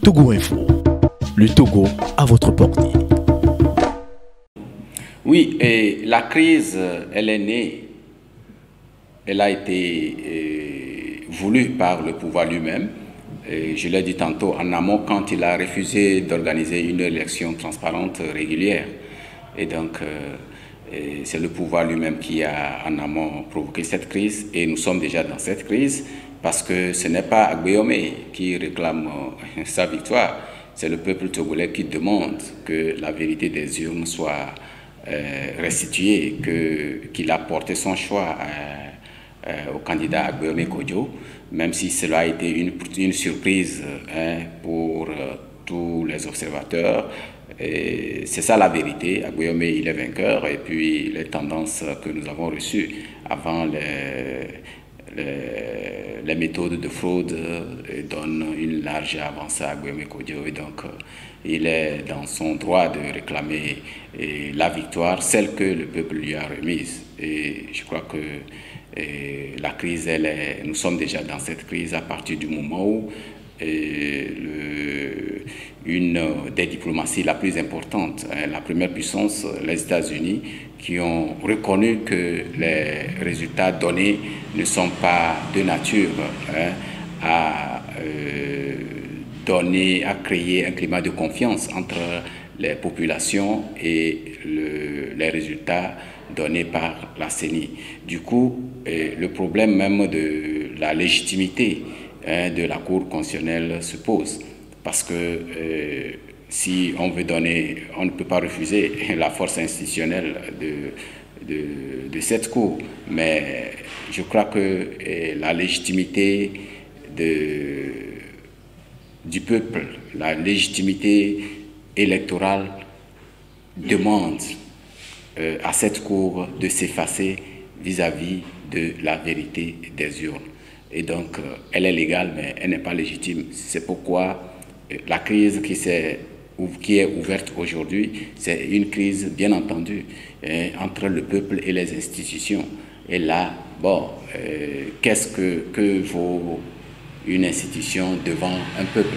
Togo Info, le Togo à votre portée. Oui, et la crise, elle est née, elle a été voulue par le pouvoir lui-même. Je l'ai dit tantôt en amont quand il a refusé d'organiser une élection transparente régulière. Et donc, c'est le pouvoir lui-même qui a en amont provoqué cette crise. Et nous sommes déjà dans cette crise parce que ce n'est pas Agbeyome qui réclame sa victoire. C'est le peuple togolais qui demande que la vérité des urnes soit restituée, qu'il a porté son choix au candidat Agbeyome Kodjo, même si cela a été une surprise pour tous les observateurs. C'est ça la vérité. Agbeyome, il est vainqueur, et puis les tendances que nous avons reçues avant les méthodes de fraude donnent une large avance à Agbeyome Kodjo, et donc il est dans son droit de réclamer la victoire, celle que le peuple lui a remise. Et je crois que la crise, nous sommes déjà dans cette crise à partir du moment où une des diplomaties la plus importante, la première puissance, les États-Unis, qui ont reconnu que les résultats donnés ne sont pas de nature à créer un climat de confiance entre les populations et les résultats donnés par la CENI. Du coup, le problème même de la légitimité de la Cour constitutionnelle se pose, parce que si on veut donner, on ne peut pas refuser la force institutionnelle de cette Cour, mais je crois que la légitimité du peuple, la légitimité électorale demande à cette Cour de s'effacer vis-à-vis de la vérité des urnes. Et donc, elle est légale, mais elle n'est pas légitime. C'est pourquoi la crise qui est ouverte aujourd'hui, c'est une crise, bien entendu, entre le peuple et les institutions. Et là, bon, qu'est-ce que vaut une institution devant un peuple?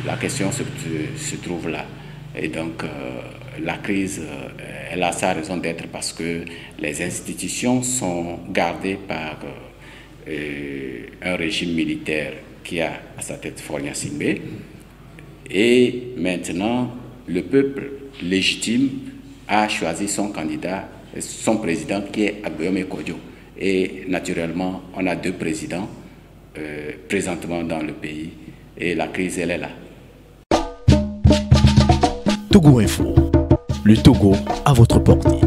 La question se trouve là. Et donc, la crise, elle a sa raison d'être parce que les institutions sont gardées par un régime militaire qui a à sa tête Faure Gnassingbé. Et maintenant, le peuple légitime a choisi son candidat, son président, qui est Agbeyome Kodjo. Et naturellement, on a deux présidents présentement dans le pays, et la crise, elle est là. Togo Info, le Togo à votre portée.